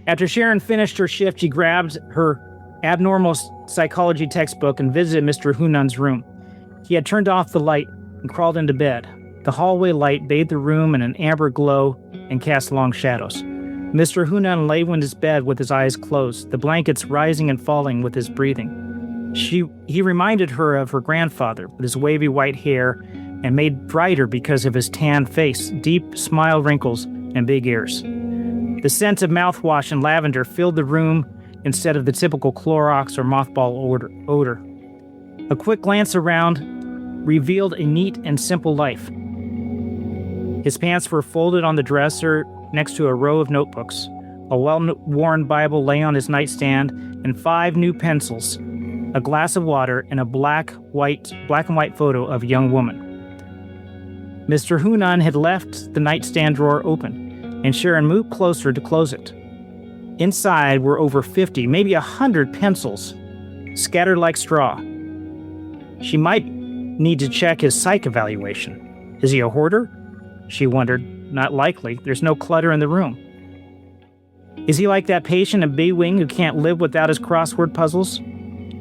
After Sharon finished her shift, she grabbed her abnormal psychology textbook and visited Mr. Hunan's room. He had turned off the light and crawled into bed. The hallway light bathed the room in an amber glow and cast long shadows. Mr. Hunan lay in his bed with his eyes closed, the blankets rising and falling with his breathing. He reminded her of her grandfather with his wavy white hair and made brighter because of his tan face, deep smile wrinkles, and big ears. The scent of mouthwash and lavender filled the room instead of the typical Clorox or mothball odor. A quick glance around revealed a neat and simple life. His pants were folded on the dresser next to a row of notebooks. A well-worn Bible lay on his nightstand, and 5 new pencils, a glass of water, and a black and white photo of a young woman. Mr. Hunan had left the nightstand drawer open, and Sharon moved closer to close it. Inside were over 50, maybe 100 pencils, scattered like straw. She might need to check his psych evaluation. Is he a hoarder? She wondered. Not likely. There's no clutter in the room. Is he like that patient in B-Wing who can't live without his crossword puzzles?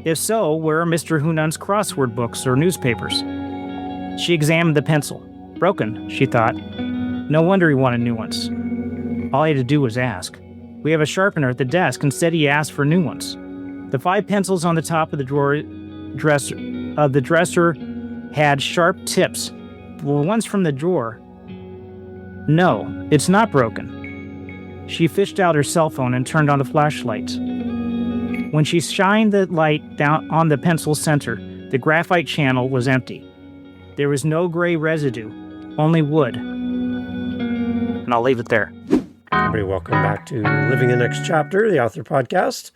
If so, where are Mr. Hunan's crossword books or newspapers? She examined the pencil. Broken, she thought. No wonder he wanted new ones. All he had to do was ask. We have a sharpener at the desk. Instead, he asked for new ones. The 5 pencils on the top of the dresser had sharp tips. The ones from the drawer. No, it's not broken. She fished out her cell phone and turned on the flashlight. When she shined the light down on the pencil center, the graphite channel was empty. There was no gray residue, only wood. And I'll leave it there. Everybody, welcome back to Living the Next Chapter, the author podcast.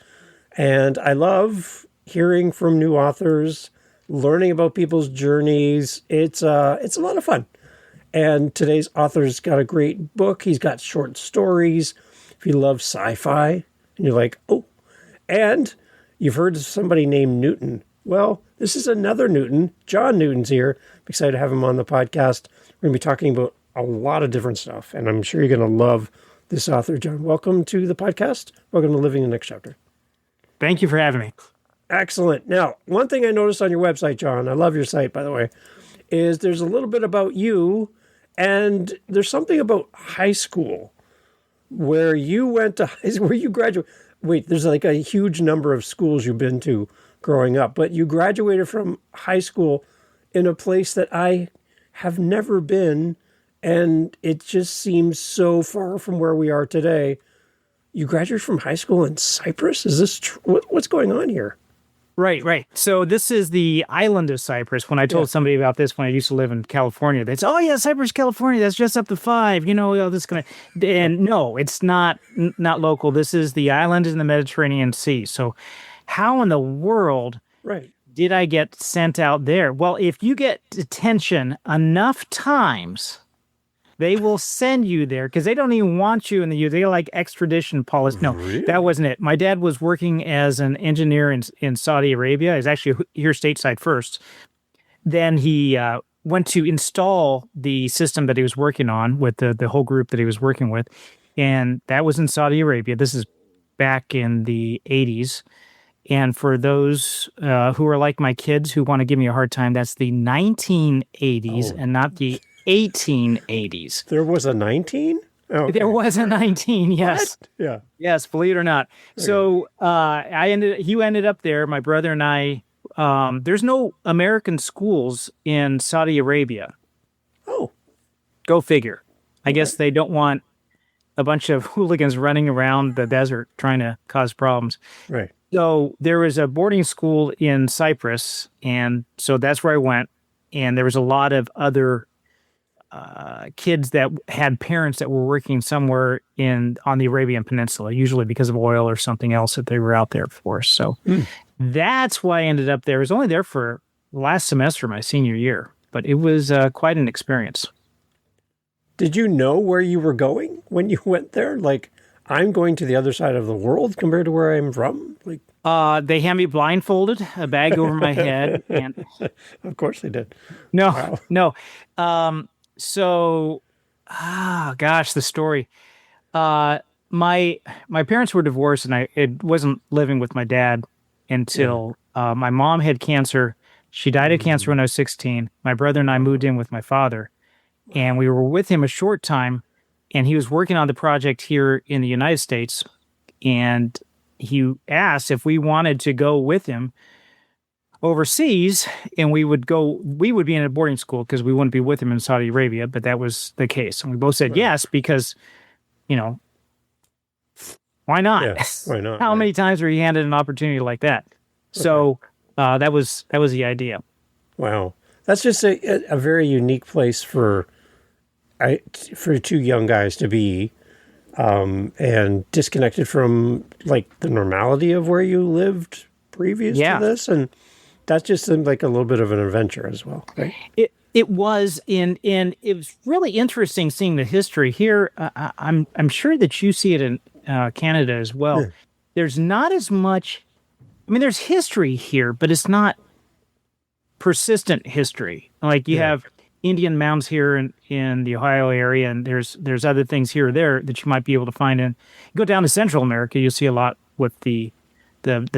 And I love hearing from new authors, learning about people's journeys. It's a lot of fun. And today's author's got a great book. He's got short stories. If you love sci-fi, and you're like, oh, and you've heard of somebody named Newton. Well, this is another Newton. John Newton's here. I'm excited to have him on the podcast. We're going to be talking about a lot of different stuff, and I'm sure you're going to love this author. John, welcome to the podcast. Welcome to Living the Next Chapter. Thank you for having me. Excellent. Now, one thing I noticed on your website, John, I love your site, by the way, is there's a little bit about you, and there's something about high school where you went to, where you graduated. Wait, there's like a huge number of schools you've been to growing up, but you graduated from high school in a place that I have never been, and it just seems so far from where we are today. You graduated from high school in Cyprus? Is this true? What's going on here? Right. So this is the island of Cyprus. When I told somebody about this when I used to live in California, they'd say, oh, yeah, Cyprus, California, that's just up the 5. You know, this kind of... And no, it's not local. This is the island in the Mediterranean Sea. So how in the world did I get sent out there? Well, if you get detention enough times, they will send you there because they don't even want you in the U.S. They like extradition policy. No, That wasn't it. My dad was working as an engineer in Saudi Arabia. He's actually here stateside first. Then he went to install the system that he was working on with the whole group that he was working with. And that was in Saudi Arabia. This is back in the 80s. And for those who are like my kids who want to give me a hard time, that's the 1980s and not the 1880s. There was a 19? Okay. There was a 19, yes. What? Yeah. Yes, believe it or not. Okay. So he ended up there, my brother and I. There's no American schools in Saudi Arabia. Oh. Go figure. I guess they don't want a bunch of hooligans running around the desert trying to cause problems. Right. So there was a boarding school in Cyprus, and so that's where I went. And there was a lot of other kids that had parents that were working somewhere on the Arabian Peninsula, usually because of oil or something else that they were out there for. So that's why I ended up there. I was only there for last semester, my senior year, but it was quite an experience. Did you know where you were going when you went there? Like, I'm going to the other side of the world compared to where I'm from? Like, they had me blindfolded, a bag over my head. And of course they did. No. So, the story. my parents were divorced, and it wasn't living with my dad until my mom had cancer. She died of cancer when I was 16. My brother and I moved in with my father, and we were with him a short time, and he was working on the project here in the United States, and he asked if we wanted to go with him overseas, and we would be in a boarding school because we wouldn't be with him in Saudi Arabia, but that was the case. And we both said yes because, why not? Yeah, why not? How many times are you handed an opportunity like that? So that was the idea. Wow. That's just a very unique place for two young guys to be, and disconnected from like the normality of where you lived previous to this. And that just seemed like a little bit of an adventure as well, right? It was, and it was really interesting seeing the history here. I'm sure that you see it in Canada as well. Yeah. There's not as much. I mean, there's history here, but it's not persistent history. Like you have Indian mounds here in the Ohio area, and there's other things here or there that you might be able to find. And you go down to Central America, you'll see a lot with the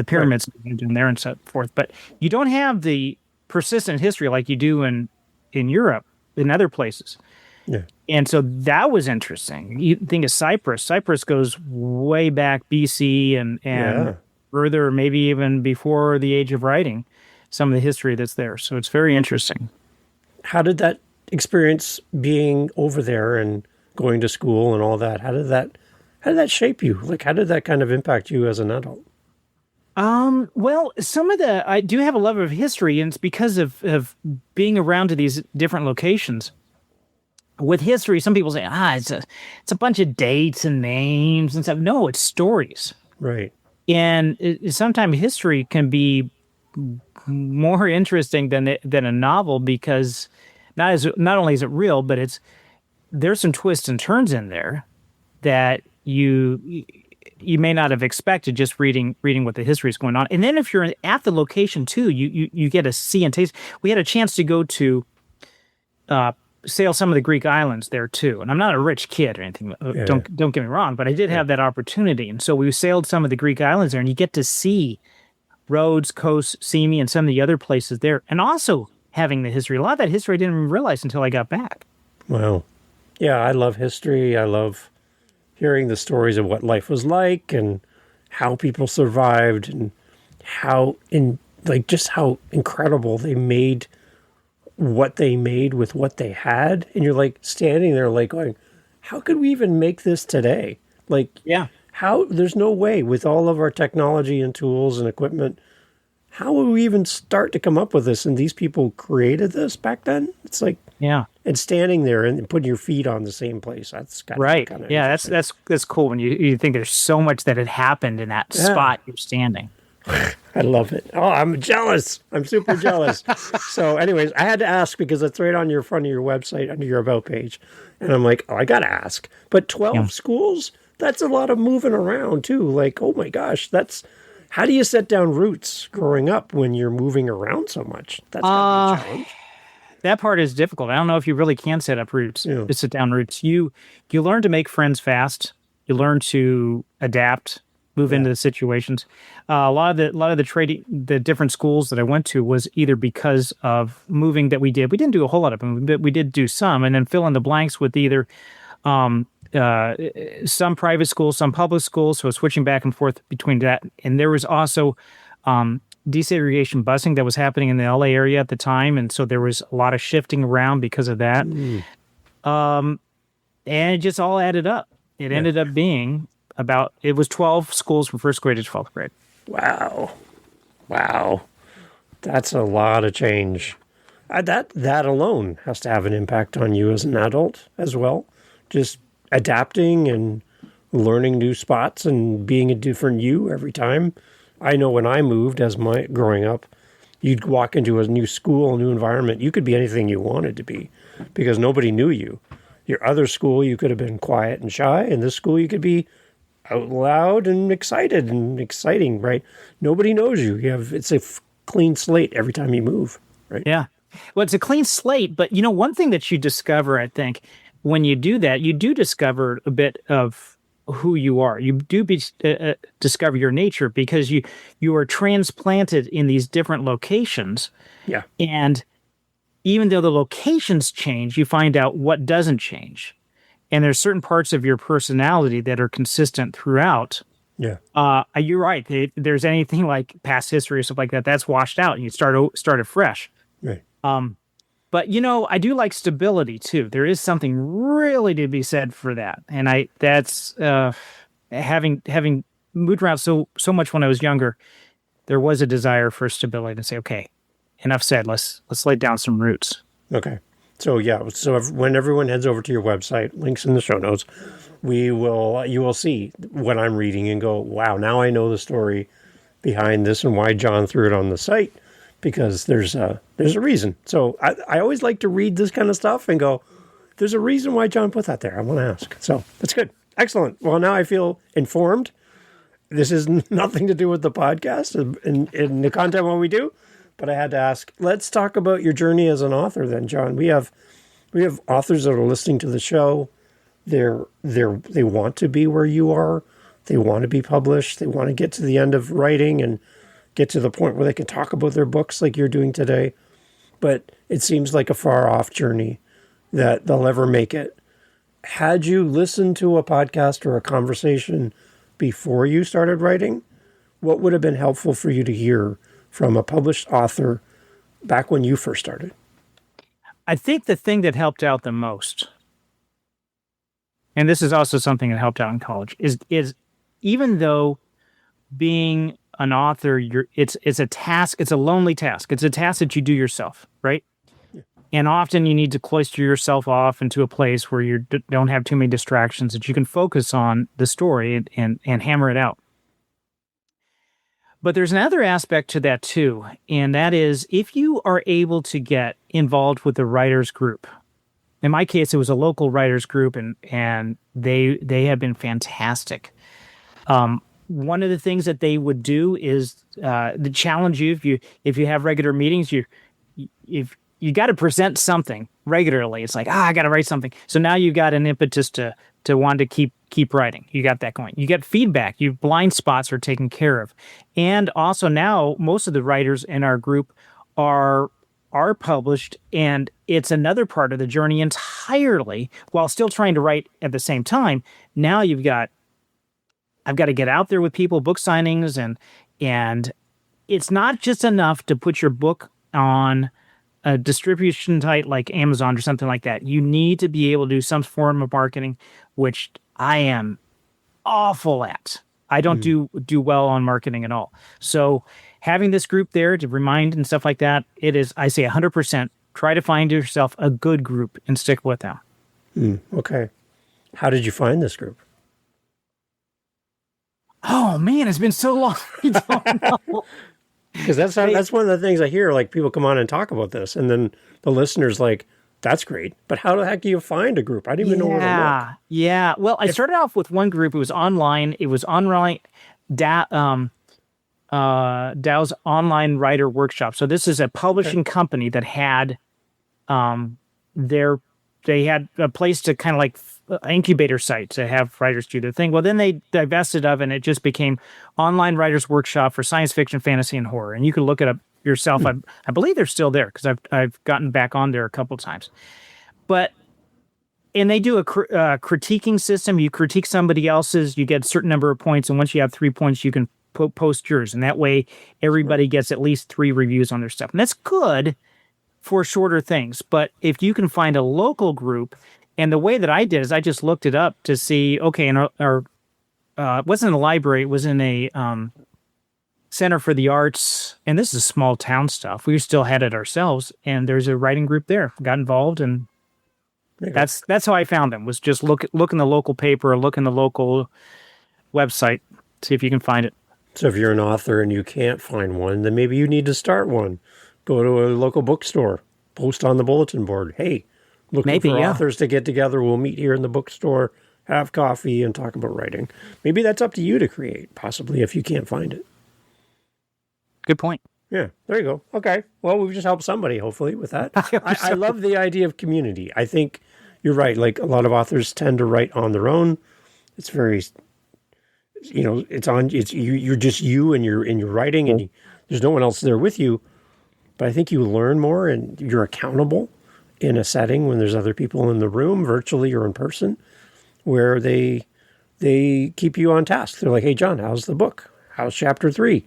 pyramids in there and so forth. But you don't have the persistent history like you do in Europe, in other places. Yeah. And so that was interesting. You think of Cyprus. Cyprus goes way back BC and further, maybe even before the age of writing, some of the history that's there. So it's very interesting. How did that experience being over there and going to school and all that, how did that shape you? Like, how did that kind of impact you as an adult? Well, I do have a love of history, and it's because of being around to these different locations. With history, some people say, it's a bunch of dates and names and stuff. No, it's stories. Right. And sometimes history can be more interesting than a novel because not only is it real, but there's some twists and turns in there that you may not have expected just reading what the history is going on. And then if you're at the location too, you get to see and taste. We had a chance to go to sail some of the Greek islands there too. And I'm not a rich kid or anything. Don't get me wrong, but I did have that opportunity. And so we sailed some of the Greek islands there, and you get to see Rhodes, Kos, Simi, and some of the other places there. And also having the history. A lot of that history I didn't even realize until I got back. Wow. Yeah, I love history. I love hearing the stories of what life was like and how people survived and how incredible they made what they made with what they had. And you're like standing there like going, how could we even make this today? Like, there's no way with all of our technology and tools and equipment, how would we even start to come up with this? And these people created this back then. It's like, and standing there and putting your feet on the same place. That's right. That's cool when you think there's so much that had happened in that spot you're standing. I love it. Oh, I'm jealous. I'm super jealous. So anyways, I had to ask because it's right on your front of your website under your about page. And I'm like, I got to ask. But 12 schools, that's a lot of moving around too. Like, oh my gosh, how do you set down roots growing up when you're moving around so much? That's gotta be a challenge. That part is difficult. I don't know if you really can set up roots, to sit down roots. You learn to make friends fast. You learn to adapt, move into the situations. A lot of the different schools that I went to was either because of moving that we did. We didn't do a whole lot of moving, but we did do some, and then fill in the blanks with either some private schools, some public schools. So switching back and forth between that, and there was also desegregation busing that was happening in the LA area at the time, and so there was a lot of shifting around because of that. And it just all added up. It ended up being it was 12 schools from first grade to 12th grade. Wow. That's a lot of change. That alone has to have an impact on you as an adult as well. Just adapting and learning new spots and being a different you every time. I know when I moved growing up, you'd walk into a new school, a new environment. You could be anything you wanted to be because nobody knew you. Your other school, you could have been quiet and shy. In this school, you could be out loud and excited and exciting, right? Nobody knows you. It's a clean slate every time you move, right? Yeah. Well, it's a clean slate, but one thing that you discover, I think, when you do that, you do discover a bit of who you are. You do discover your nature because you are transplanted in these different locations. Yeah. And even though the locations change, you find out what doesn't change. And there's certain parts of your personality that are consistent throughout. Yeah. You're right. There's anything like past history or stuff like that, that's washed out and you start afresh. Right. But I do like stability too. There is something really to be said for that. And that's having moved around so much when I was younger, there was a desire for stability to say, okay, enough said. Let's lay down some roots. Okay. So yeah, when everyone heads over to your website, links in the show notes, you will see what I'm reading and go, wow, now I know the story behind this and why John threw it on the site, because there's a reason. So I always like to read this kind of stuff and go, there's a reason why John put that there. I want to ask. So that's good. Excellent. Well, now I feel informed. This is nothing to do with the podcast in the content what we do. But I had to ask, let's talk about your journey as an author then, John. We have authors that are listening to the show. They want to be where you are. They want to be published. They want to get to the end of writing and get to the point where they can talk about their books like you're doing today. But it seems like a far off journey that they'll ever make it. Had you listened to a podcast or a conversation before you started writing, what would have been helpful for you to hear from a published author back when you first started? I think the thing that helped out the most, and this is also something that helped out in college, is even though being an author, it's a task, it's a lonely task. It's a task that you do yourself, right? Yeah. And often you need to cloister yourself off into a place where you don't have too many distractions, that you can focus on the story and hammer it out. But there's another aspect to that too, and that is if you are able to get involved with a writers group. In my case, it was a local writers group, and they have been fantastic. One of the things that they would do is to challenge you if you have regular meetings. If you got to present something regularly, it's like I got to write something. So now you've got an impetus to want to keep writing. You got that going. You get feedback. Your blind spots are taken care of, and also now most of the writers in our group are published, and it's another part of the journey entirely. While still trying to write at the same time, now I've got to get out there with people, book signings, and it's not just enough to put your book on a distribution site like Amazon or something like that. You need to be able to do some form of marketing, which I am awful at. I don't do well on marketing at all. So having this group there to remind and stuff like that, it is, I say 100%, try to find yourself a good group and stick with them. Okay. How did you find this group? Oh man, it's been so long. I don't know. Because that's one of the things I hear, like people come on and talk about this, and then the listeners like, that's great, but how the heck do you find a group? I didn't even know where to look. Yeah. Well, I started off with one group. It was online. Dow's online writer workshop. So this is a publishing company that had they had a place to kind of like incubator site to have writers do their thing. Well, then they divested of it, and it just became online writers workshop for science fiction, fantasy, and horror. And you can look it up yourself. I believe they're still there because I've gotten back on there a couple of times. And they do a critiquing system. You critique somebody else's, you get a certain number of points, and once you have 3 points, you can post yours. And that way, everybody gets at least 3 reviews on their stuff. And that's good for shorter things. But if you can find a local group, and the way that I did is I just looked it up to see, okay, in our it wasn't in a library, it was in a Center for the Arts, and this is small town stuff. We still had it ourselves, and there's a writing group there. Got involved, and that's how I found them, was just look in the local paper or look in the local website, see if you can find it. So if you're an author and you can't find one, then maybe you need to start one. Go to a local bookstore, post on the bulletin board, hey, looking for authors to get together. We'll meet here in the bookstore, have coffee, and talk about writing. Maybe that's up to you to create, possibly, if you can't find it. Good point. Yeah, there you go. Okay. Well, we've just helped somebody, hopefully, with that. I love the idea of community. I think you're right. Like, a lot of authors tend to write on their own. It's very, it's you're just you and you're writing and there's no one else there with you. But I think you learn more and you're accountable in a setting when there's other people in the room, virtually or in person, where they keep you on task. They're like, hey, John, how's the book? How's chapter 3?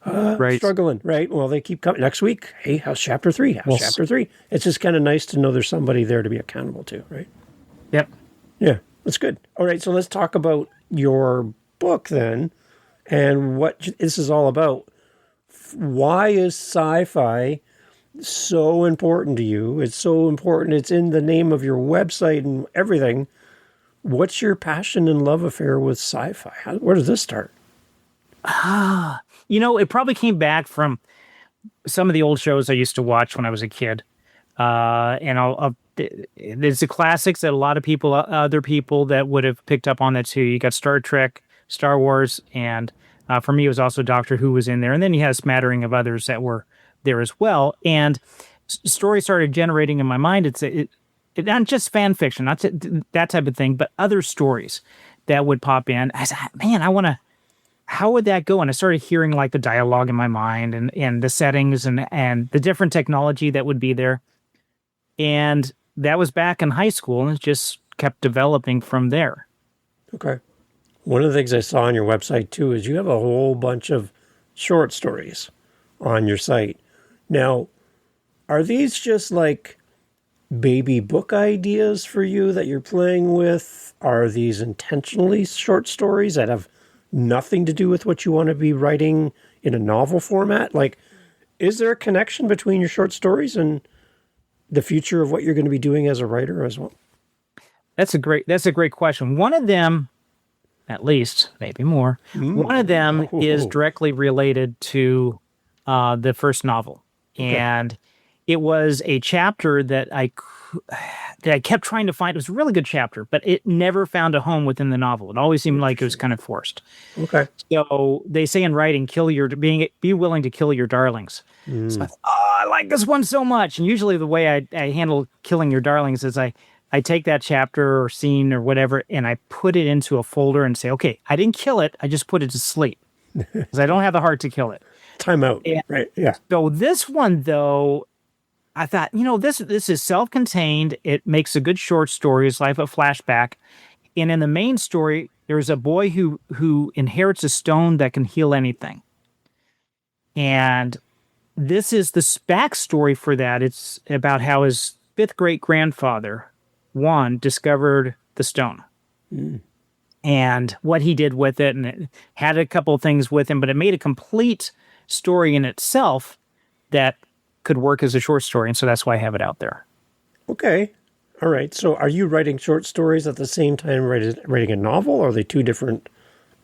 Right. Struggling, right? Well, they keep coming next week. Hey, how's chapter 3? How's chapter 3? It's just kind of nice to know there's somebody there to be accountable to, right? Yep. Yeah, that's good. All right, so let's talk about your book then and what this is all about. Why is sci-fi so important to you? It's so important. It's in the name of your website and everything. What's your passion and love affair with sci-fi? Where does this start? It probably came back from some of the old shows I used to watch when I was a kid. There's the classics that a lot of people, other people that would have picked up on that too. You got Star Trek, Star Wars, and for me, it was also Doctor Who was in there. And then you had a smattering of others that were there as well. And stories started generating in my mind. It's not just fan fiction, not that type of thing, but other stories that would pop in. I said, man, how would that go? And I started hearing like the dialogue in my mind and the settings and the different technology that would be there. And that was back in high school, and it just kept developing from there. Okay. One of the things I saw on your website too is you have a whole bunch of short stories on your site. Now, are these just like baby book ideas for you that you're playing with? Are these intentionally short stories that have nothing to do with what you want to be writing in a novel format? Like, is there a connection between your short stories and the future of what you're going to be doing as a writer as well? That's a great question. One of them, at least, maybe more, one of them is directly related to the first novel. Okay. And it was a chapter that I kept trying to find. It was a really good chapter, but it never found a home within the novel. It always seemed like it was kind of forced. Okay. So they say in writing, be willing to kill your darlings. So I thought, I like this one so much. And usually the way I handle killing your darlings is I take that chapter or scene or whatever, and I put it into a folder and say, okay, I didn't kill it. I just put it to sleep because I don't have the heart to kill it. Time out. Right. Yeah. So this one, though, I thought, this is self-contained. It makes a good short story. It's like a flashback. And in the main story, there's a boy who inherits a stone that can heal anything. And this is the backstory for that. It's about how his fifth great-grandfather, Juan, discovered the stone. And what he did with it. And it had a couple of things with him, but it made a complete story in itself that could work as a short story, and so that's why I have it out there. Okay. All right. So are you writing short stories at the same time writing a novel, or are they two different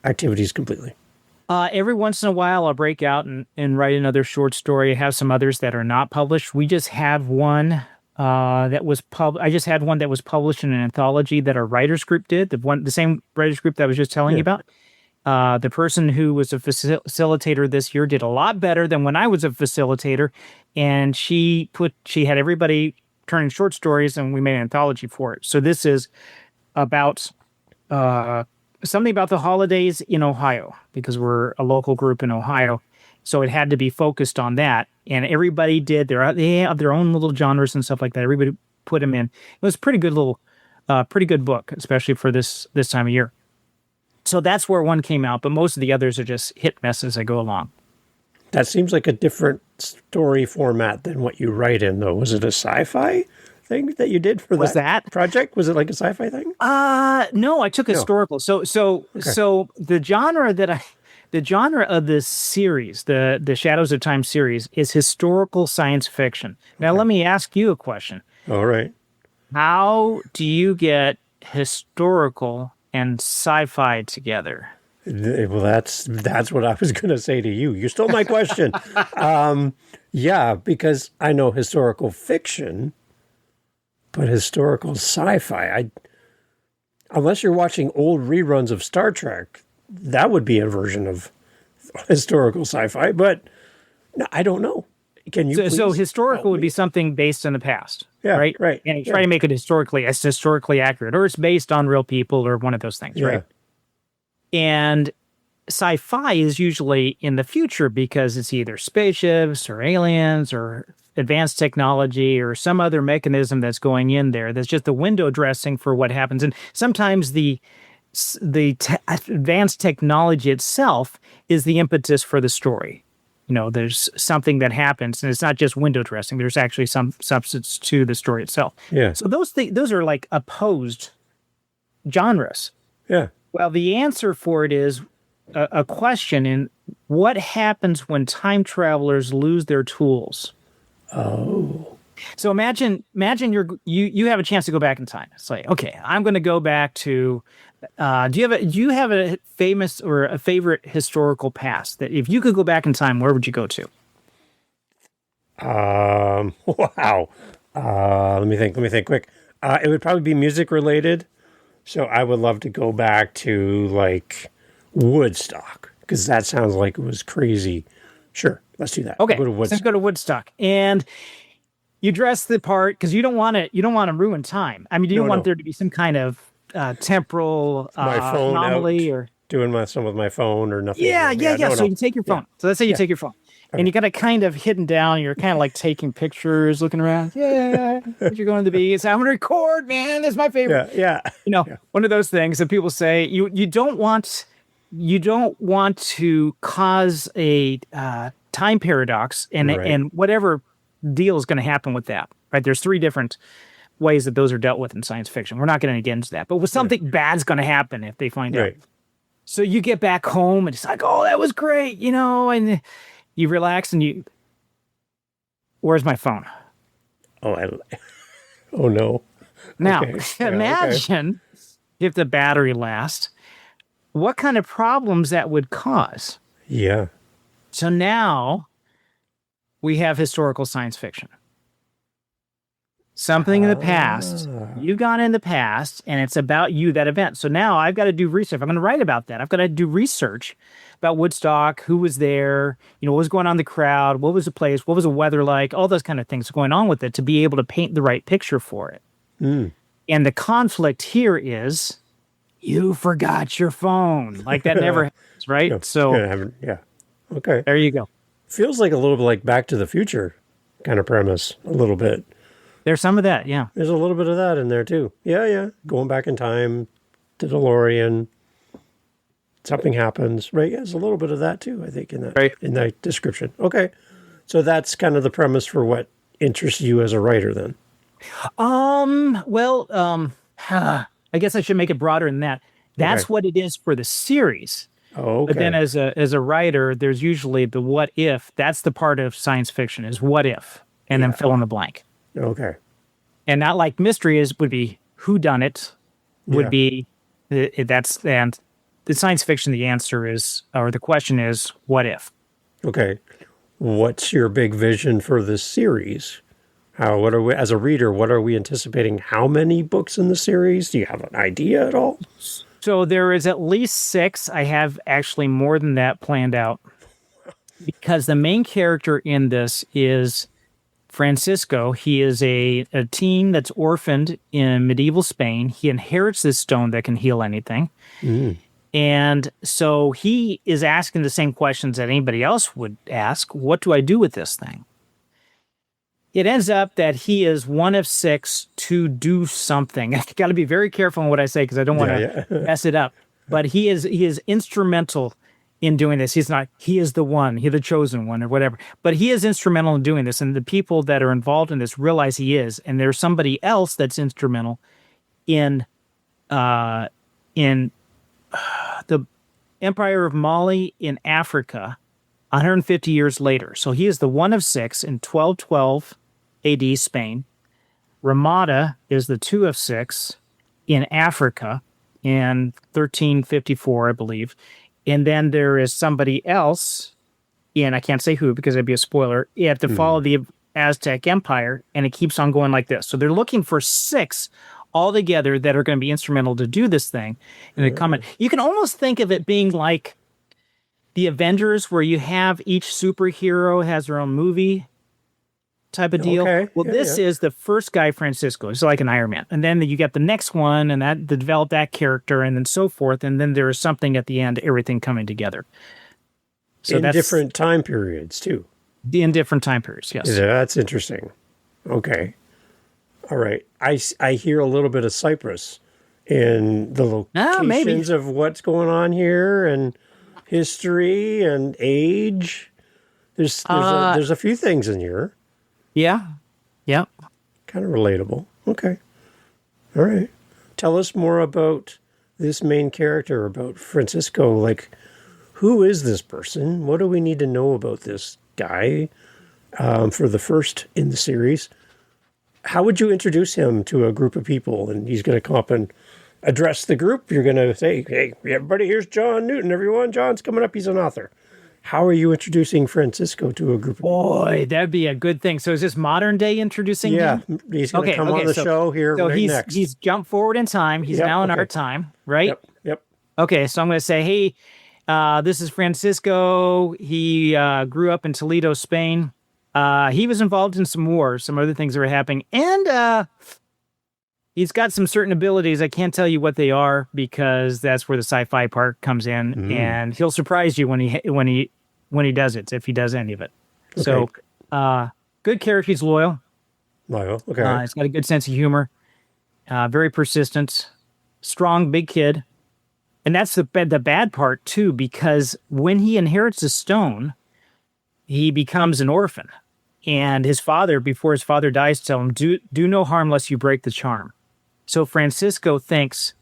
activities completely? Every once in a while, I'll break out and write another short story. I have some others that are not published. We just had one that was I just had one that was published in an anthology that our writers group did, the same writers group that I was just telling you about. The person who was a facilitator this year did a lot better than when I was a facilitator, and she had everybody turn in short stories, and we made an anthology for it. So this is about something about the holidays in Ohio, because we're a local group in Ohio. So it had to be focused on that, and everybody did they have their own little genres and stuff like that. Everybody put them in. It was a pretty good book, especially for this time of year. So that's where one came out, but most of the others are just hit mess as I go along. That seems like a different story format than what you write in, though. Was it a sci-fi thing that you did for that project? Was it like a sci-fi thing? No, I took historical. So the genre of this series, the Shadows of Time series, is historical science fiction. Now, Let me ask you a question. All right. How do you get historical and sci-fi together? Well, that's what I was going to say to you. You stole my question. Yeah, because I know historical fiction, but historical sci-fi, unless you're watching old reruns of Star Trek, that would be a version of historical sci-fi. But no, I don't know. Can you? So historical would be something based in the past. Yeah, right? right. And you Yeah. try to make it historically accurate, or it's based on real people, or one of those things, Yeah. right? And sci-fi is usually in the future because it's either spaceships or aliens or advanced technology or some other mechanism that's going in there that's just the window dressing for what happens. And sometimes the advanced technology itself is the impetus for the story. There's something that happens, and it's not just window dressing. There's actually some substance to the story itself. Yeah. So those are like opposed genres. Yeah. Well, the answer for it is a question in what happens when time travelers lose their tools. Oh. So imagine you have a chance to go back in time. It's like, okay, I'm going to go back to. Do you have a famous or a favorite historical past that if you could go back in time, where would you go to? Wow. Let me think quick. It would probably be music related. So I would love to go back to like Woodstock because that sounds like it was crazy. Sure, let's do that. Okay, Go to Woodstock. let's go to Woodstock, and you dress the part because you don't want to. You don't want to ruin time. I mean, you don't want there to be some kind of temporal my phone anomaly out, or doing something with my phone or nothing. Yeah. So you take your phone. So let's say you take your phone. Okay. And you got it kind of hidden down. You're kind of like taking pictures, looking around. Yeah, what you're going to be. So I'm going to record, man. That's my favorite. Yeah. One of those things that people say you don't want to cause a time paradox and whatever deal is going to happen with that. Right? There's 3 different ways that those are dealt with in science fiction. We're not going to get into that, but with something bad's going to happen if they find out. So you get back home and it's like, oh, that was great, and you relax and where's my phone? Oh no. Now, imagine if the battery lasts, what kind of problems that would cause. Yeah. So now we have historical science fiction. Something in the past. You've gone in the past and it's about you, that event. So now I've got to do research. I'm going to write about that. I've got to do research about Woodstock, who was there, what was going on in the crowd, what was the place, what was the weather like, all those kind of things going on with it to be able to paint the right picture for it. And the conflict here is you forgot your phone. Like that never happens, right? Okay. There you go. Feels like a little bit like Back to the Future kind of premise, a little bit. There's some of that, yeah. There's a little bit of that in there too. Yeah. Going back in time, the DeLorean, something happens, right? There's a little bit of that too, I think, in that description. Okay. So that's kind of the premise for what interests you as a writer then. I guess I should make it broader than that. That's what it is for the series. Oh, okay. But then as a writer, there's usually the what if. That's the part of science fiction is what if, and then fill in the blank. Okay. And not like mystery would be who done it, would be and the science fiction, the answer is, or the question is, what if? Okay. What's your big vision for this series? What are we, as a reader, what are we anticipating? How many books in the series? Do you have an idea at all? So there is at least 6. I have actually more than that planned out because the main character in this is Francisco. He is a teen that's orphaned in medieval Spain. He inherits this stone that can heal anything. And so he is asking the same questions that anybody else would ask. What do I do with this thing? It ends up that he is one of 6 to do something. I've got to be very careful on what I say because I don't want to mess it up. But he is instrumental in doing this. He is the one, the chosen one or whatever. But he is instrumental in doing this. And the people that are involved in this realize he is. And there's somebody else that's instrumental in the Empire of Mali in Africa 150 years later. So he is the one of 6 in 1212 AD Spain. Ramada is the 2 of 6 in Africa in 1354, I believe. And then there is somebody else I can't say who because it'd be a spoiler. You have to follow the Aztec Empire, and it keeps on going like this. So they're looking for 6 altogether that are going to be instrumental to do this thing. And they comment. You can almost think of it being like the Avengers, where you have each superhero has their own movie. type of deal. Okay. Well, this is the first guy, Francisco. It's like an Iron Man. And then you get the next one, and that develop that character, and then so forth. And then there is something at the end, everything coming together. So in that's different time periods, too. in different time periods, yes. Yeah, that's interesting. Okay. All right. I hear a little bit of Cyprus in the locations of what's going on here and history and age. There's a few things in here. Yeah. Yeah. Kind of relatable. Okay. All right. Tell us more about this main character, about Francisco. Like, who is this person? What do we need to know about this guy for the first in the series? How would you introduce him to a group of people? And he's going to come up and address the group. You're going to say, hey, everybody, here's John Newton, everyone. John's coming up. He's an author. How are you introducing Francisco to a group of people? Boy, that'd be a good thing. So is this modern day introducing him? Yeah, he's going to come on the show here next. He's jumped forward in time. He's now in our time, right? Yep. Okay, so I'm going to say, hey, this is Francisco. He grew up in Toledo, Spain. He was involved in some wars, some other things that were happening. And he's got some certain abilities. I can't tell you what they are because that's where the sci-fi part comes in, and he'll surprise you when he does it, if he does any of it. Okay. So, good character. He's loyal. Loyal. Okay. He's got a good sense of humor. Very persistent. Strong, big kid. And that's the bad part too, because when he inherits the stone, he becomes an orphan. And his father, before his father dies, tells him, do no harm lest you break the charm. So Francisco thinks,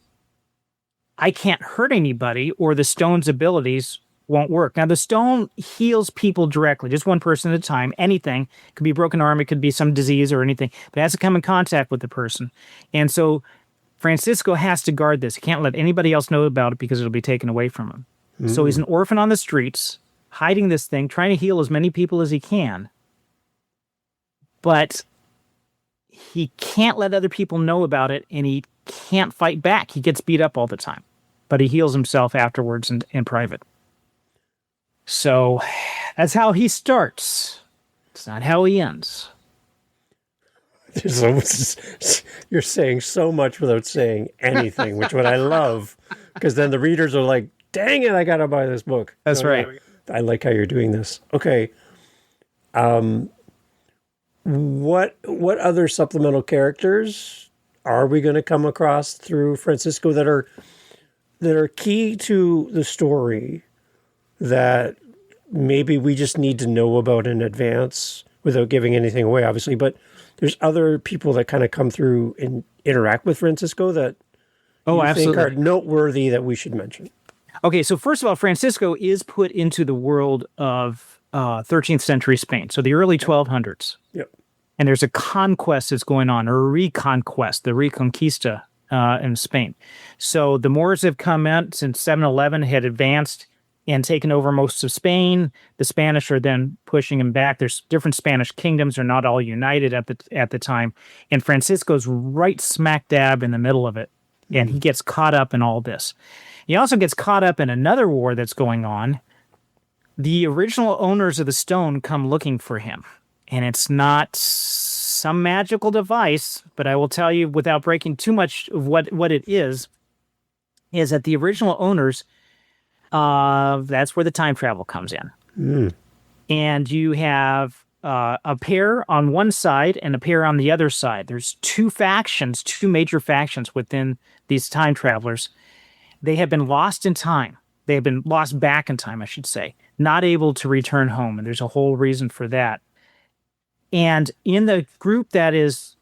I can't hurt anybody or the stone's abilities won't work. Now, the stone heals people directly, just one person at a time. Anything. It could be a broken arm. It could be some disease or anything. But it has to come in contact with the person. And so Francisco has to guard this. He can't let anybody else know about it because it'll be taken away from him. So he's an orphan on the streets, hiding this thing, trying to heal as many people as he can. But he can't let other people know about it, and he can't fight back. He gets beat up all the time. But he heals himself afterwards in private. So that's how he starts. It's not how he ends. You're saying so much without saying anything, which what I love, because then the readers are like, dang it, I got to buy this book. That's right. I like how you're doing this. Okay. What other supplemental characters are we going to come across through Francisco that are key to the story that maybe we just need to know about in advance without giving anything away, obviously, but there's other people that kind of come through and interact with Francisco that you think are noteworthy that we should mention? Okay, so first of all, Francisco is put into the world of 13th century Spain, so the early 1200s. Yep. And there's a conquest that's going on, or a reconquest, the Reconquista in Spain. So the Moors have come out since 711, had advanced and taken over most of Spain. The Spanish are then pushing them back. There's different Spanish kingdoms are not all united at the time. And Francisco's right smack dab in the middle of it. And he gets caught up in all this. He also gets caught up in another war that's going on. The original owners of the stone come looking for him. And it's not some magical device, but I will tell you without breaking too much of what it is that the original owners, that's where the time travel comes in. And you have a pair on one side and a pair on the other side. There's two major factions within these time travelers. They have been lost in time. They have been lost back in time, I should say, not able to return home. And there's a whole reason for that. And in the group that is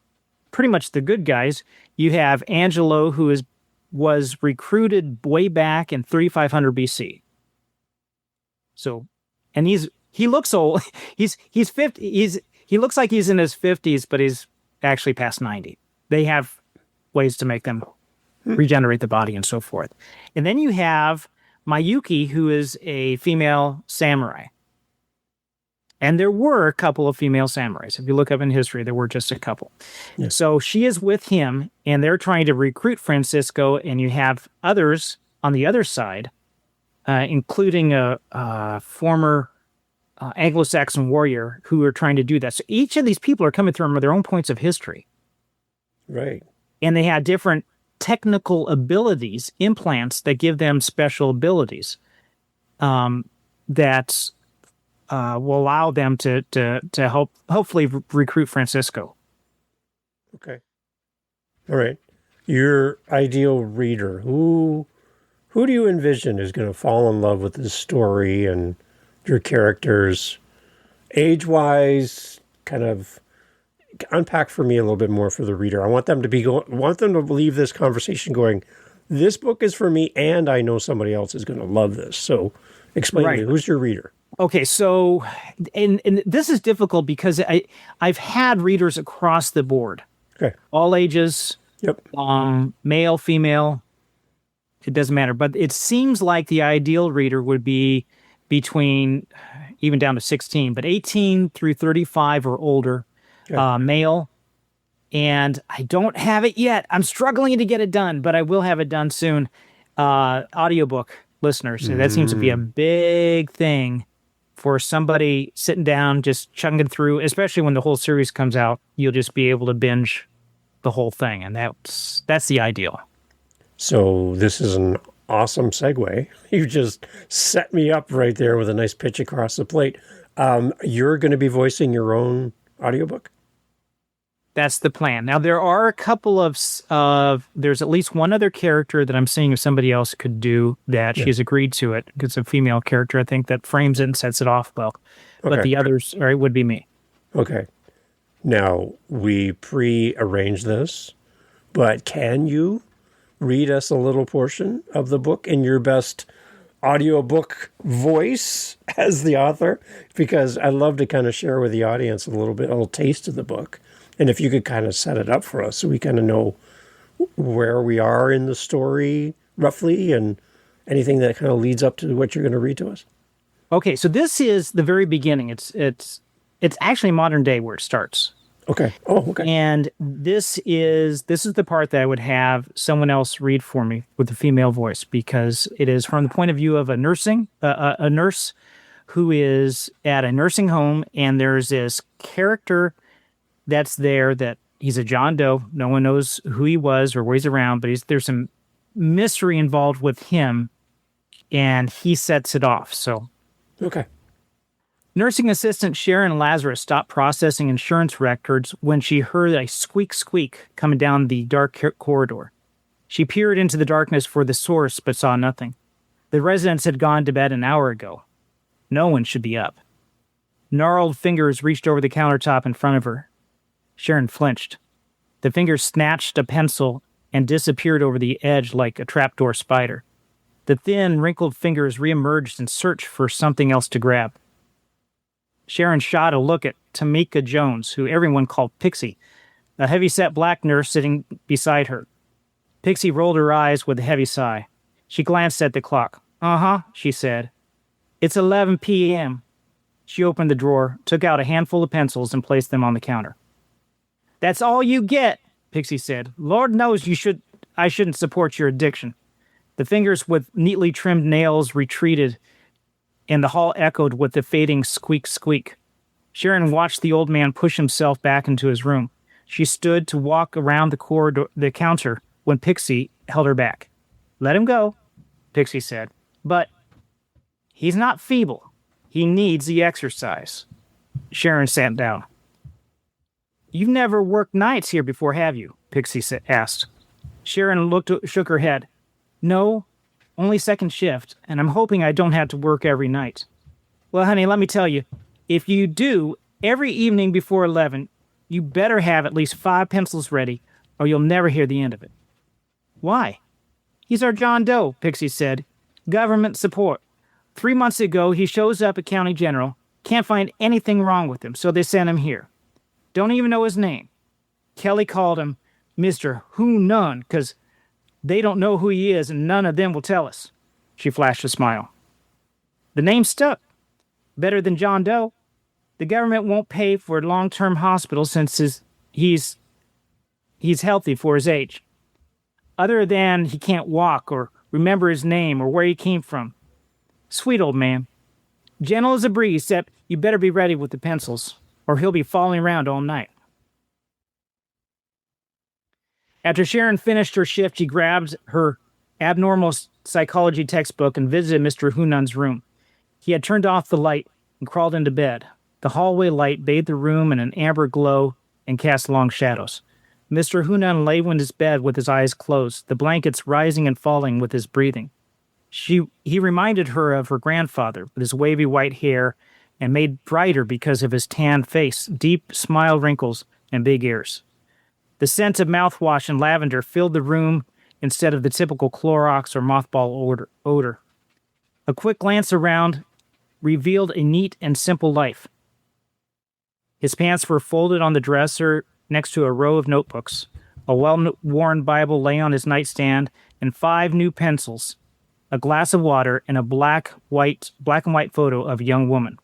pretty much the good guys, you have Angelo, who was recruited way back in 3500 BC. So, and he looks old. He's 50. He looks like he's in his 50s, but he's actually past 90. They have ways to make them regenerate the body and so forth. And then you have Mayuki, who is a female samurai. And there were a couple of female samurais. If you look up in history, there were just a couple. Yeah. So she is with him, and they're trying to recruit Francisco, and you have others on the other side, including a former Anglo-Saxon warrior who are trying to do that. So each of these people are coming from their own points of history. Right. And they had different technical abilities, implants that give them special abilities that will allow them to hopefully recruit Francisco. Okay. All right. Your ideal reader, who do you envision is going to fall in love with this story and your characters, age-wise? Kind of unpack for me a little bit more for the reader. I want them to leave this conversation going, this book is for me, and I know somebody else is going to love this. So, explain to me, who's your reader? Okay, so and this is difficult because I've had readers across the board. Okay. All ages. Yep. Male, female, it doesn't matter. But it seems like the ideal reader would be between, even down to 16, but 18 through 35 or older, male. And I don't have it yet. I'm struggling to get it done, but I will have it done soon. Audiobook listeners. So that seems to be a big thing for somebody sitting down, just chugging through, especially when the whole series comes out. You'll just be able to binge the whole thing, and that's the ideal. So this is an awesome segue. You just set me up right there with a nice pitch across the plate. You're going to be voicing your own audiobook? That's the plan. Now, there are a couple of there's at least one other character that I'm seeing if somebody else could do that. Yeah. She's agreed to it. It's a female character, I think, that frames it and sets it off well. Okay. But the others would be me. Okay. Now, we pre-arranged this, but can you read us a little portion of the book in your best audiobook voice as the author? Because I love to kind of share with the audience a little taste of the book. And if you could kind of set it up for us so we kind of know where we are in the story roughly and anything that kind of leads up to what you're going to read to us. Okay, so this is the very beginning. It's actually modern day where it starts. Okay. Oh, okay. And this is the part that I would have someone else read for me with a female voice, because it is from the point of view of a nurse who is at a nursing home, and there's this character that's there that he's a John Doe. No one knows who he was or where he's around, but there's some mystery involved with him, and he sets it off. So, okay. Nursing assistant Sharon Lazarus stopped processing insurance records when she heard a squeak coming down the dark corridor. She peered into the darkness for the source, but saw nothing. The residents had gone to bed an hour ago. No one should be up. Gnarled fingers reached over the countertop in front of her. Sharon flinched. The fingers snatched a pencil and disappeared over the edge like a trapdoor spider. The thin, wrinkled fingers reemerged and searched for something else to grab. Sharon shot a look at Tamika Jones, who everyone called Pixie, a heavy-set black nurse sitting beside her. Pixie rolled her eyes with a heavy sigh. She glanced at the clock. "Uh-huh," she said. "It's 11 p.m. She opened the drawer, took out a handful of pencils, and placed them on the counter. "That's all you get," Pixie said. "Lord knows I shouldn't support your addiction." The fingers with neatly trimmed nails retreated, and the hall echoed with the fading squeak. Sharon watched the old man push himself back into his room. She stood to walk around the counter when Pixie held her back. "Let him go," Pixie said. "But he's not feeble. He needs the exercise." Sharon sat down. "You've never worked nights here before, have you?" Pixie asked. Sharon shook her head. "No, only second shift, and I'm hoping I don't have to work every night." "Well, honey, let me tell you, if you do, every evening before 11, you better have at least 5 pencils ready, or you'll never hear the end of it." "Why?" "He's our John Doe," Pixie said. "Government support. 3 months ago, he shows up at County General. Can't find anything wrong with him, so they sent him here. Don't even know his name. Kelly called him Mr. Who None, because they don't know who he is, and none of them will tell us." She flashed a smile. "The name stuck. Better than John Doe. The government won't pay for a long-term hospital since he's healthy for his age. Other than he can't walk or remember his name or where he came from. Sweet old man. Gentle as a breeze, except You better be ready with the pencils, or he'll be falling around all night. After Sharon finished her shift, she grabbed her abnormal psychology textbook and visited Mr. Hunan's room. He had turned off the light and crawled into bed. The hallway light bathed the room in an amber glow and cast long shadows. Mr. Hunan lay in his bed with his eyes closed, the blankets rising and falling with his breathing. He reminded her of her grandfather, with his wavy white hair and made brighter because of his tanned face, deep smile wrinkles, and big ears. The scent of mouthwash and lavender filled the room instead of the typical Clorox or mothball odor. A quick glance around revealed a neat and simple life. His pants were folded on the dresser next to a row of notebooks. A well-worn Bible lay on his nightstand, and 5 new pencils, a glass of water, and a black and white photo of a young woman.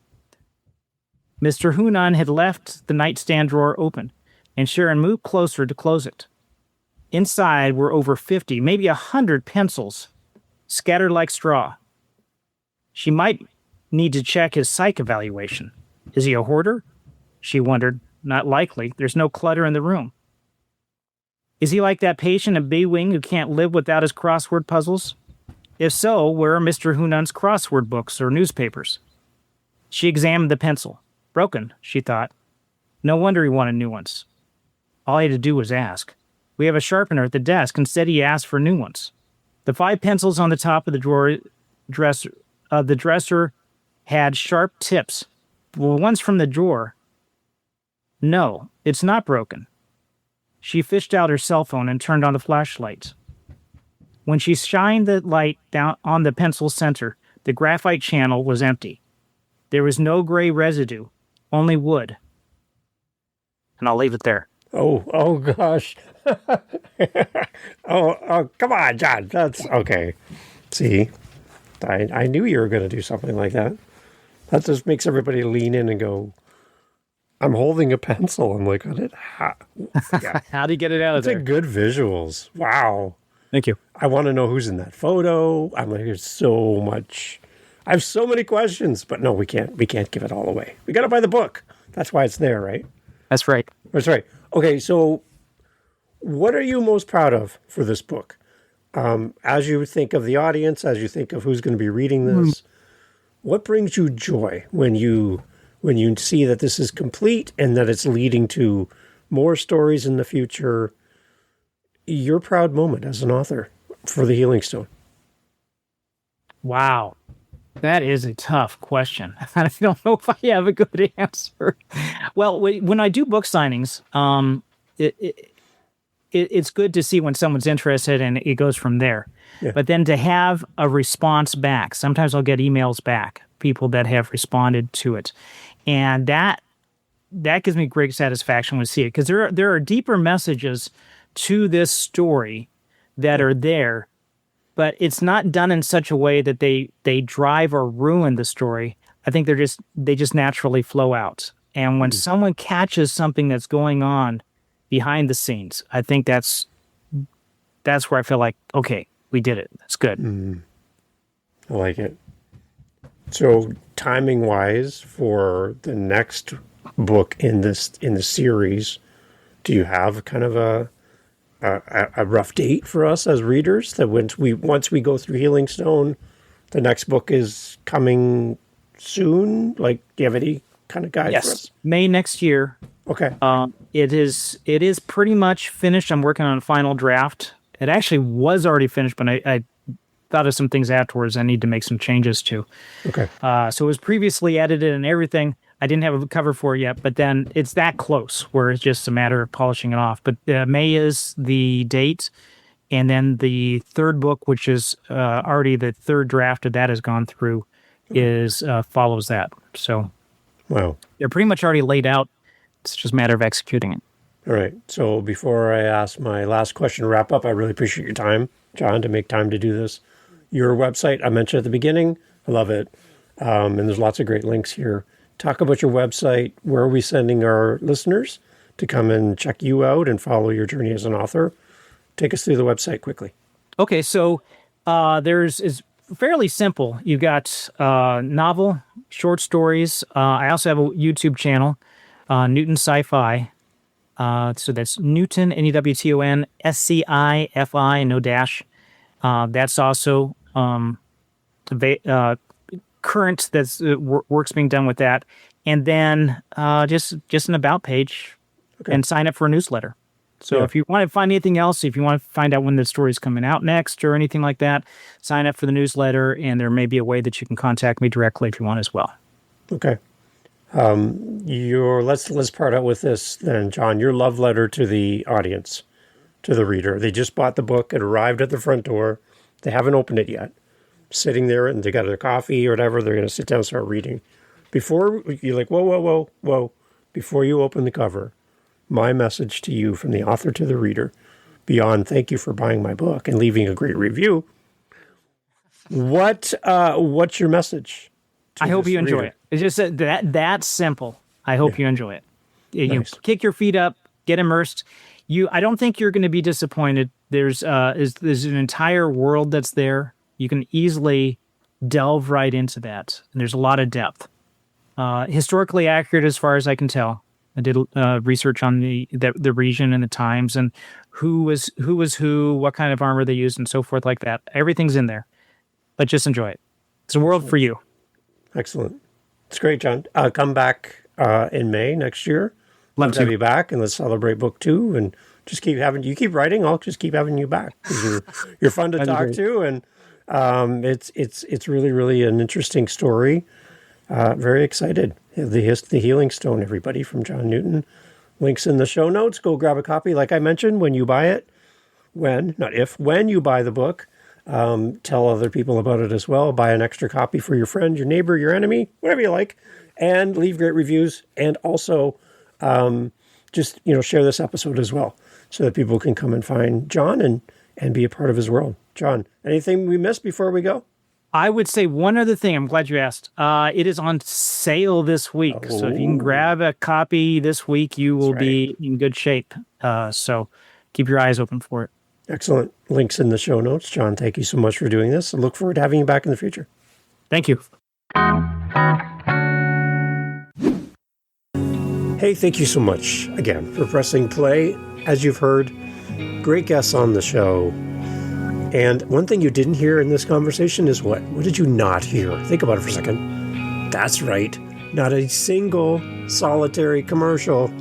Mr. Hunan had left the nightstand drawer open, and Sharon moved closer to close it. Inside were over 50, maybe 100 pencils, scattered like straw. She might need to check his psych evaluation. Is he a hoarder? She wondered. Not likely. There's no clutter in the room. Is he like that patient in B-Wing who can't live without his crossword puzzles? If so, where are Mr. Hunan's crossword books or newspapers? She examined the pencil. Broken, she thought. No wonder he wanted new ones. All he had to do was ask. We have a sharpener at the desk. Instead, he asked for new ones. The 5 pencils on the top of the dresser had sharp tips. Well, one's from the drawer. No, it's not broken. She fished out her cell phone and turned on the flashlight. When she shined the light down on the pencil center, the graphite channel was empty. There was no gray residue, only wood. And I'll leave it there. Oh gosh. oh, come on, John. That's okay. See, I knew you were going to do something like that. That just makes everybody lean in and go, I'm holding a pencil. I'm like, yeah. How do you get it out of there? It's good visuals. Wow. Thank you. I want to know who's in that photo. I'm like, there's so much. I have so many questions, but no, we can't give it all away. We got to buy the book. That's why it's there, right? That's right. That's right. Okay, so what are you most proud of for this book? As you think of the audience, as you think of who's going to be reading this, what brings you joy when you see that this is complete and that it's leading to more stories in the future? Your proud moment as an author for the Healing Stone. Wow. That is a tough question. I don't know if I have a good answer. Well, when I do book signings, it's good to see when someone's interested and it goes from there. Yeah. But then to have a response back, sometimes I'll get emails back, people that have responded to it. And that gives me great satisfaction when I see it, because there are deeper messages to this story that are there, but it's not done in such a way that they drive or ruin the story. I think they just naturally flow out. And when someone catches something that's going on behind the scenes, I think that's where I feel like, okay, we did it. That's good. I like it. So timing wise for the next book in the series, do you have kind of a rough date for us as readers that once we go through Healing Stone, the next book is coming soon? Like, do you have any kind of guide for us? May next year. Okay. It is pretty much finished. I'm working on a final draft. It actually was already finished, but I thought of some things afterwards I need to make some changes to. Okay. So it was previously edited and everything. I didn't have a cover for it yet, but then it's that close where it's just a matter of polishing it off. But May is the date, and then the third book, which is already the third draft of that has gone through, is follows that. So wow, they're pretty much already laid out. It's just a matter of executing it. All right. So before I ask my last question to wrap up, I really appreciate your time, John, to make time to do this. Your website, I mentioned at the beginning, I love it. And there's lots of great links here. Talk about your website. Where are we sending our listeners to come and check you out and follow your journey as an author? Take us through the website quickly. Okay, so it's fairly simple. You've got novel, short stories. I also have a YouTube channel, Newton Sci-Fi. So that's Newton, Newton, Sci-Fi, no dash. That's also current. That's work's being done with that, and then just an about page, and sign up for a newsletter. So if you want to find anything else, if you want to find out when the story's coming out next or anything like that, sign up for the newsletter, and there may be a way that you can contact me directly if you want as well. Okay. Let's part out with this then, John. Your love letter to the audience, to the reader. They just bought the book. It arrived at the front door. They haven't opened it yet. Sitting there, and they got their coffee or whatever. They're going to sit down and start reading. Before you're like, whoa. Before you open the cover, my message to you from the author to the reader, beyond thank you for buying my book and leaving a great review. What's your message? I hope you enjoy it. It's just that simple. I hope you enjoy it. You kick your feet up, get immersed. I don't think you're going to be disappointed. There's an entire world that's there. You can easily delve right into that. And there's a lot of depth. Historically accurate as far as I can tell. I did research on the region and the times and who was who, what kind of armor they used, and so forth like that. Everything's in there. But just enjoy it. It's a world for you. Excellent. It's great, John. Come back in May next year. Love to have you back, and let's celebrate book 2. And just keep writing. I'll just keep having you back. You're fun to talk to, and it's really, really an interesting story. Very excited. The Healing Stone, everybody, from John Newton. Links in the show notes. Go grab a copy. Like I mentioned, when you buy it, when you buy the book, tell other people about it as well. Buy an extra copy for your friend, your neighbor, your enemy, whatever you like, and leave great reviews. And also, just share this episode as well, so that people can come and find John and be a part of his world. John, anything we missed before we go? I would say one other thing. I'm glad you asked. It is on sale this week. Oh. So if you can grab a copy this week, you will be in good shape. So keep your eyes open for it. Excellent. Links in the show notes. John, thank you so much for doing this. I look forward to having you back in the future. Thank you. Hey, thank you so much again for pressing play. As you've heard, great guests on the show. And one thing you didn't hear in this conversation is what? What did you not hear? Think about it for a second. That's right. Not a single solitary commercial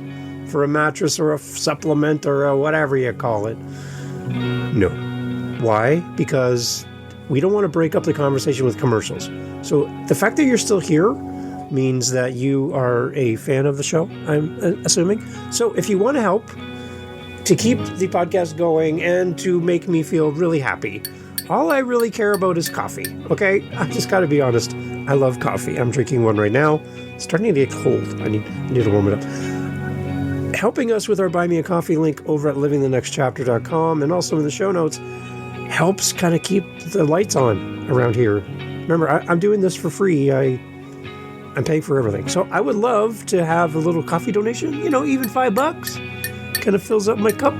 for a mattress or a supplement or a whatever you call it. No. Why? Because we don't want to break up the conversation with commercials. So the fact that you're still here means that you are a fan of the show, I'm assuming. So if you want to help to keep the podcast going and to make me feel really happy, all I really care about is coffee, okay? I just got to be honest. I love coffee. I'm drinking one right now. It's starting to get cold. I need to warm it up. Helping us with our Buy Me a Coffee link over at livingthenextchapter.com and also in the show notes helps kind of keep the lights on around here. Remember, I'm doing this for free. I'm paying for everything. So I would love to have a little coffee donation, even $5. Kind of fills up my cup.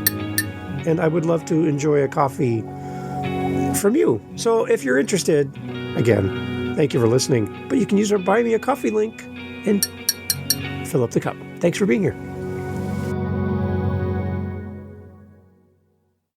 And I would love to enjoy a coffee from you. So if you're interested, again, thank you for listening. But you can use our Buy Me a Coffee link and fill up the cup. Thanks for being here.